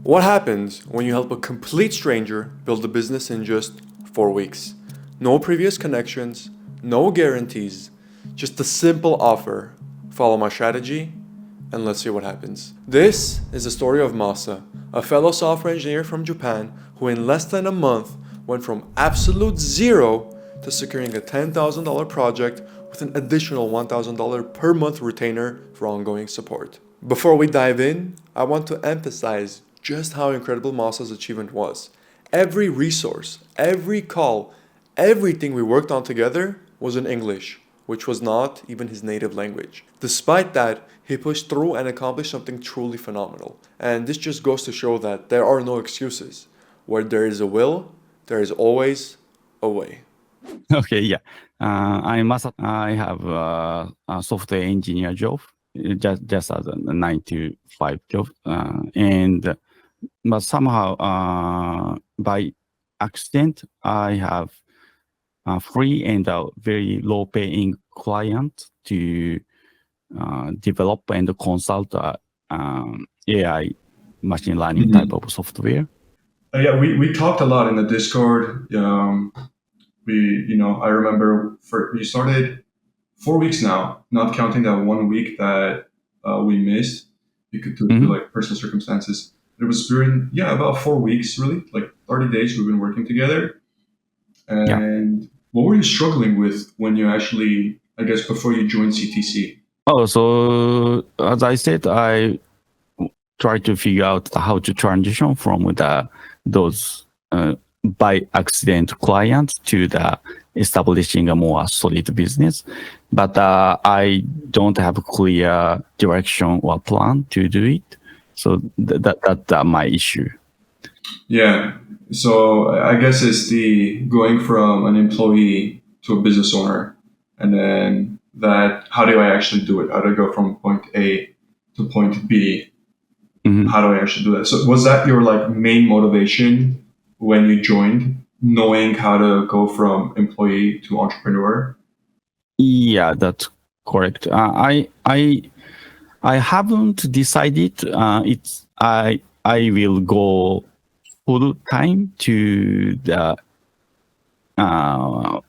What happens when you help a complete stranger build a business in just 4 weeks? No previous connections, no guarantees, just a simple offer. Follow my strategy and let's see what happens. This is the story of Masa, a fellow software engineer from Japan who in less than a month went from absolute zero to securing a $10,000 project with an additional $1,000 per month retainer for ongoing support. Before we dive in, I want to emphasize just how incredible Masa's achievement was. Every resource, every call, everything we worked on together was in English, which was not even his native language. Despite that, he pushed through and accomplished something truly phenomenal. And this just goes to show that there are no excuses. Where there is a will, there is always a way. Okay, yeah. I'm Masa. I have a software engineer job, just as a 9 to 5 job, and but somehow by accident I have a free and a very low paying client to develop and consult AI machine learning type of software. Yeah, we talked a lot in the Discord. I remember we started 4 weeks now, not counting that 1 week that we missed because due to like personal circumstances. It was during about 4 weeks, really, like 30 days. We've been working together. And what were you struggling with when you actually, I guess, before you joined CTC? Oh, so as I said, I try to figure out how to transition from those by accident clients to the establishing a more solid business. But I don't have a clear direction or plan to do it. So that's my issue. Yeah. So I guess it's the going from an employee to a business owner, and then that how do I actually do it? How do I go from point A to point B? How do I actually do that? So was that your like main motivation when you joined, knowing how to go from employee to entrepreneur? Yeah, that's correct. I haven't decided. I will go full time to the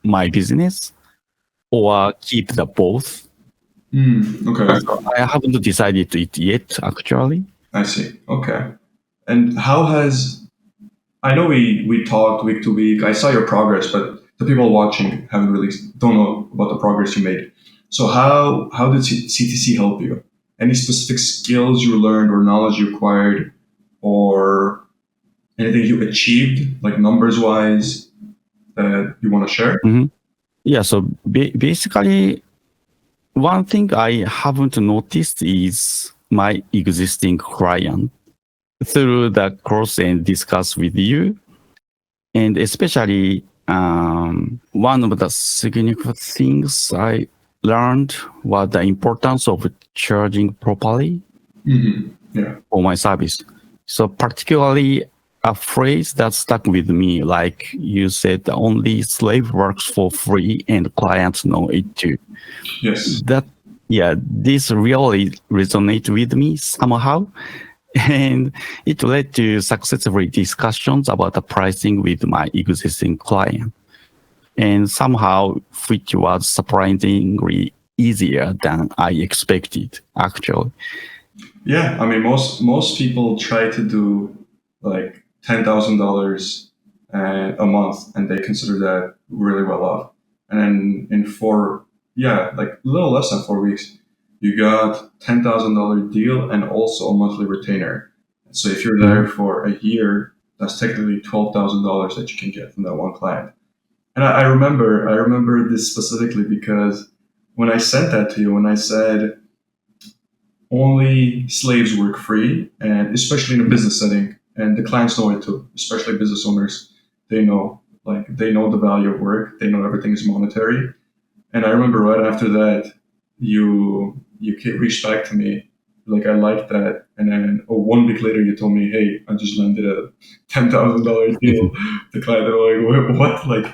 my business or keep the both. Okay. So I haven't decided it yet, actually. I see. Okay. And how has I know we talked week to week. I saw your progress, but the people watching don't know about the progress you made. So how did CTC help you? Any specific skills you learned or knowledge you acquired, or anything you achieved, like numbers wise, that you want to share? Yeah. So basically, one thing I haven't noticed is my existing client through the course and discuss with you. And especially one of the significant things I learned was the importance of charging properly for my service. So particularly a phrase that stuck with me, like you said, only slave works for free and clients know it too. Yes. This really resonated with me somehow. And it led to successful discussions about the pricing with my existing client. And somehow, which was surprisingly easier than I expected, actually. Yeah, I mean, most people try to do like $10,000 a month, and they consider that really well off. And then in like a little less than 4 weeks, you got $10,000 deal and also a monthly retainer. So if you're there for a year, that's technically $12,000 that you can get from that one client. And I remember this specifically because when I sent that to you, when I said only slaves work free, and especially in a business setting, and the clients know it too, especially business owners, they know the value of work, they know everything is monetary. And I remember right after that, you reached back to me, like, I like that. And then 1 week later, you told me, hey, I just landed a $10,000 deal. The client, they're like, what? Like,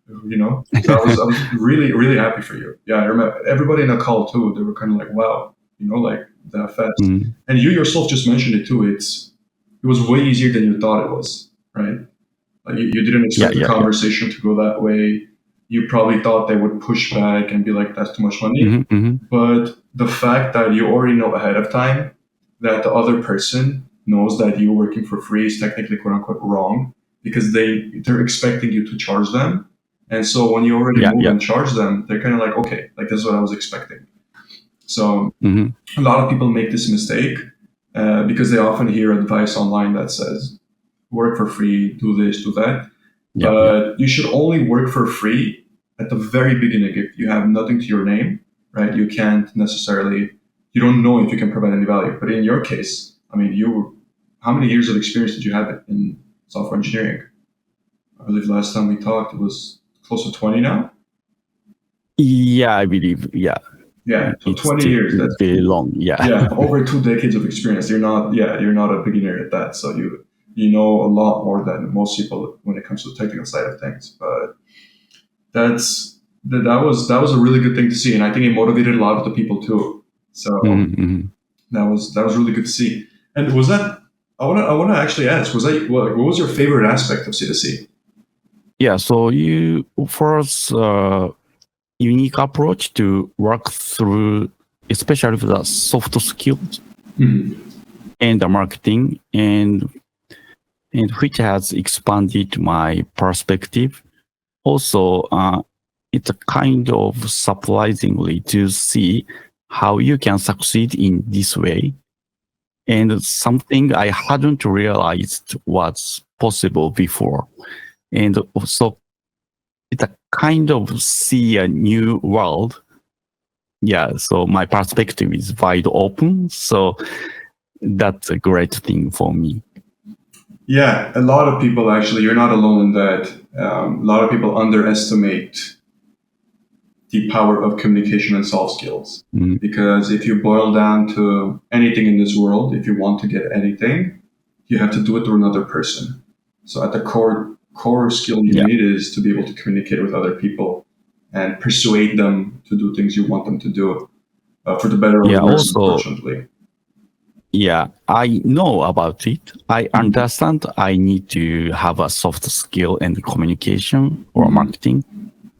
so I was really, really happy for you. Yeah, I remember everybody in the call too, they were kind of like, wow, like that fast. And you yourself just mentioned it too. It's it was way easier than you thought it was, right? Like you didn't Yeah, expect the yeah, yeah. conversation to go that way. You probably thought they would push back and be like, "That's too much money." Hmm, hmm. But the fact that you already know ahead of time that the other person knows that you working for free is technically quote unquote wrong because they're expecting you to charge them. And so when you already Yeah, move yeah. and charge them, they're kind of like, okay, like this is what I was expecting. So Hmm. a lot of people make this mistake because they often hear advice online that says, work for free, do this, do that. Yeah, yeah. But you should only work for free at the very beginning if you have nothing to your name, right? You can't necessarily, you don't know if you can provide any value. But in your case, I mean, how many years of experience did you have in software engineering? I believe last time we talked, it was close to 20 now. Yeah, I believe. Yeah, Yeah, so it's 20 still years. That's very long. Yeah. yeah, over 2 decades of experience. You're not a beginner at that. So you know a lot more than most people when it comes to the technical side of things. But that was a really good thing to see, and I think it motivated a lot of the people too. So Mhm, mhm. that was really good to see. And was that I want to actually ask, was that what was your favorite aspect of C2C? Yeah. So you first unique approach to work through, especially the soft skills Mhm. and the marketing, and which has expanded my perspective. Also, it's a kind of surprisingly to see how you can succeed in this way, and something I hadn't realized was possible before. And also, it's a kind of see a new world. Yeah, so my perspective is wide open. So that's a great thing for me. Yeah, a lot of people actually. You're not alone in that. A lot of people underestimate the power of communication and soft skills. Mm, Because if you boil down to anything in this world, if you want to get anything, you have to do it through another person. So at the core skill you yeah, need is to be able to communicate with other people and persuade them to do things you want them to do for the better or the yeah. worse, Also, unfortunately. yeah, I know about it. I Mhm. understand I need to have a soft skill and communication or Mhm. marketing,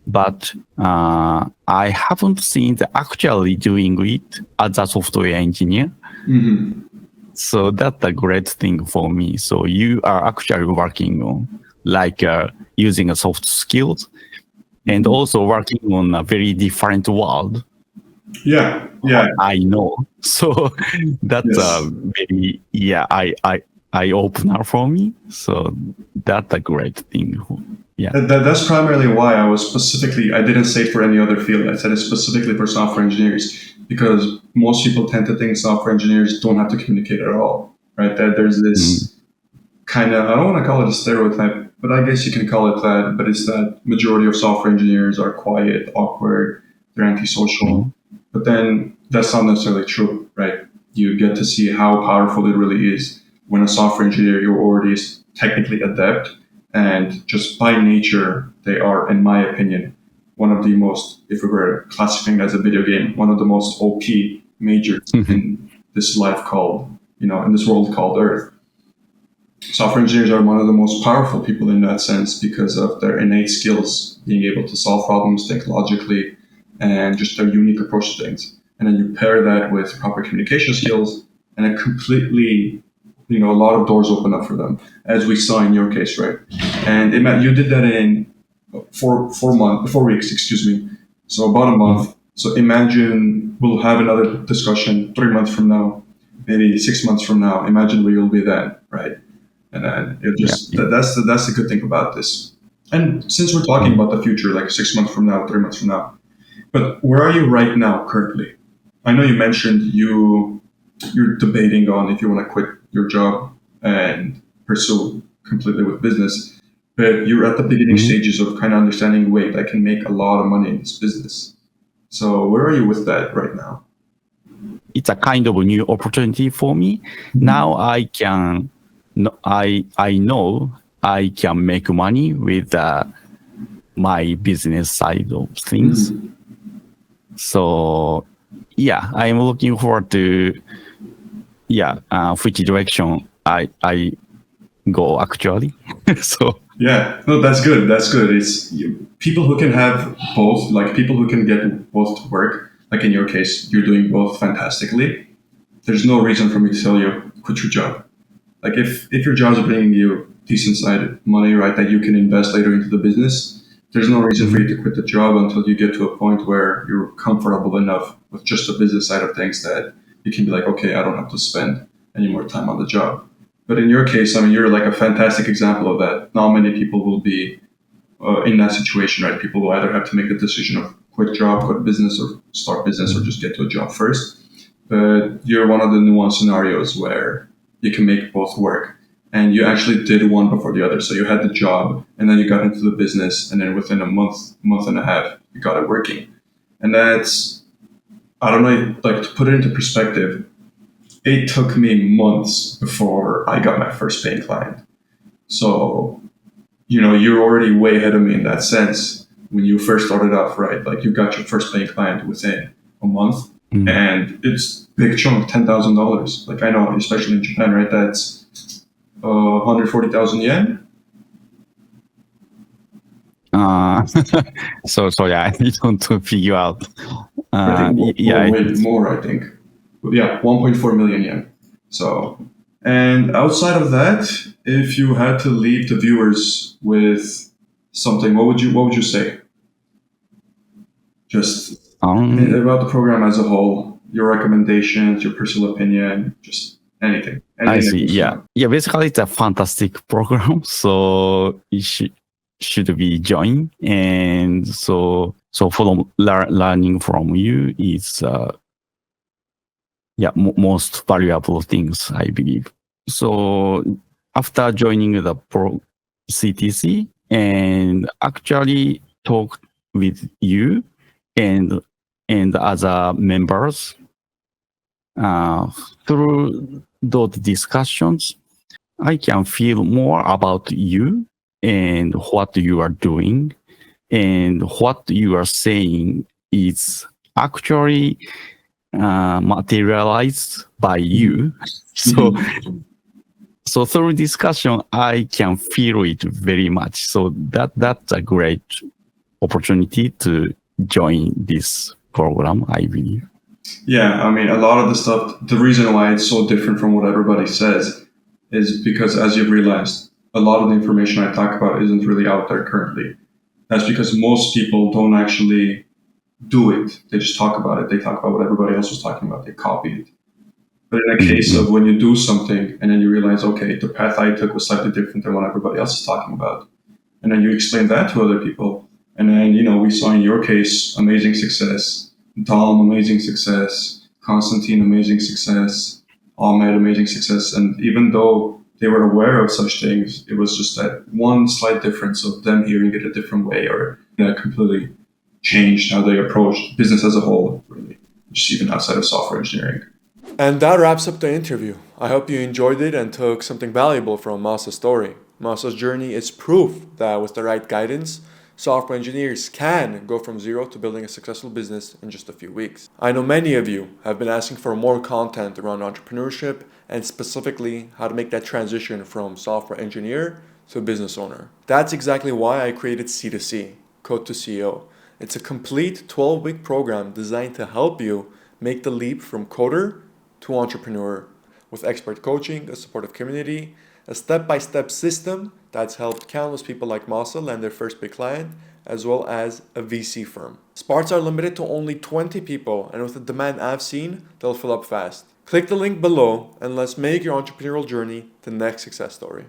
but I haven't seen the actually doing it as a software engineer. Mhm. So that's a great thing for me. So you are actually working on like using a soft skills and Mhm. also working on a very different world. Yeah, yeah, I know. So that's a yes. very eye opener for me. So that's a great thing. Yeah. That's primarily why I didn't say it for any other field. I said it specifically for software engineers because most people tend to think software engineers don't have to communicate at all, right? That there's Mm, this kind of, I don't want to call it a stereotype, but I guess you can call it that. But it's that majority of software engineers are quiet, awkward, they're antisocial. mm, But then that's not necessarily true, right? You get to see how powerful it really is when a software engineer you're already technically adept, and just by nature they are, in my opinion, one of the most, if we were classifying it as a video game, one of the most OP majors mhm, in this life called, in this world called Earth. Software engineers are one of the most powerful people in that sense because of their innate skills, being able to solve problems, think logically, and just their unique approach to things. And then you pair that with proper communication skills, and it completely, a lot of doors open up for them, as we saw in your case, right? And you did that in 4 weeks, excuse me. So about a mm. month. So imagine we'll have another discussion 3 months from now, maybe 6 months from now. Imagine where you'll be then, right? And then Yeah, yeah. that's the good thing about this. And since we're talking Mm. about the future, like 6 months from now, 3 months from now, but where are you right now currently? I know you mentioned you're debating on if you want to quit your job and pursue completely with business, but you're at the beginning Mhm. stages of kind of understanding, wait, I can make a lot of money in this business. So where are you with that right now? It's a kind of a new opportunity for me. Mhm. Now I can, I know I can make money with my business side of things. Mhm. So yeah, I'm looking forward to which direction I go actually. So Yeah, no, that's good. That's good. People who can have both, like people who can get both to work. Like in your case, you're doing both fantastically. There's no reason for me to tell you quit your job. Like if your job's bringing you decent side money, right, that you can invest later into the business, there's no reason for you to quit the job until you get to a point where you're comfortable enough with just the business side of things that you can be like, okay, I don't have to spend any more time on the job. But in your case, I mean, you're like a fantastic example of that. Not many people will be in that situation, right? People will either have to make the decision of quit job, quit business, or start business, or just get to a job first. But you're one of the nuanced scenarios where you can make both work. And you actually did one before the other. So you had the job, and then you got into the business, and then within a month and a half, you got it working. And that's, I don't know, like to put it into perspective, it took me months before I got my first paying client. So, you're already way ahead of me in that sense. When you first started off, right? Like you got your first paying client within a month, and it's big chunk, $10,000. Like I know, especially in Japan, right? That's 140,000 yen. so yeah, I need to figure out. I think Yeah, way more. I think, but yeah, 1.4 million yen. So, and outside of that, if you had to leave the viewers with something, what would you say? Just about the program as a whole, your recommendations, your personal opinion, just anything. I Anything that see. comes to Yeah, mind. yeah. Basically, it's a fantastic program, so it should be joined. And so from learning from you is most valuable things, I believe. So after joining the pro CTC and actually talk with you and other members uh, through those discussions, I can feel more about you and what you are doing, and what you are saying is actually materialized by you. So, so through discussion, I can feel it very much. So that's a great opportunity to join this program, I believe. Yeah, I mean, a lot of the stuff, the reason why it's so different from what everybody says is because, as you've realized, a lot of the information I talk about isn't really out there currently. That's because most people don't actually do it. They just talk about it. They talk about what everybody else was talking about. They copy it. But in a case of when you do something and then you realize, okay, the path I took was slightly different than what everybody else is talking about, and then you explain that to other people, and then we saw in your case amazing success, Dom amazing success, Constantine amazing success, Ahmed amazing success, and even though they were aware of such things, it was just that one slight difference of them hearing it a different way, or that completely changed how they approached business as a whole, really, just even outside of software engineering. And that wraps up the interview. I hope you enjoyed it and took something valuable from Masa's story. Masa's journey is proof that with the right guidance, software engineers can go from zero to building a successful business in just a few weeks. I know many of you have been asking for more content around entrepreneurship and specifically how to make that transition from software engineer to business owner. That's exactly why I created C2C, Code to CEO. It's a complete 12-week program designed to help you make the leap from coder to entrepreneur with expert coaching, a supportive community, a step-by-step system that's helped countless people like Masa land their first big client, as well as a VC firm. Spots are limited to only 20 people, and with the demand I've seen, they'll fill up fast. Click the link below and let's make your entrepreneurial journey the next success story.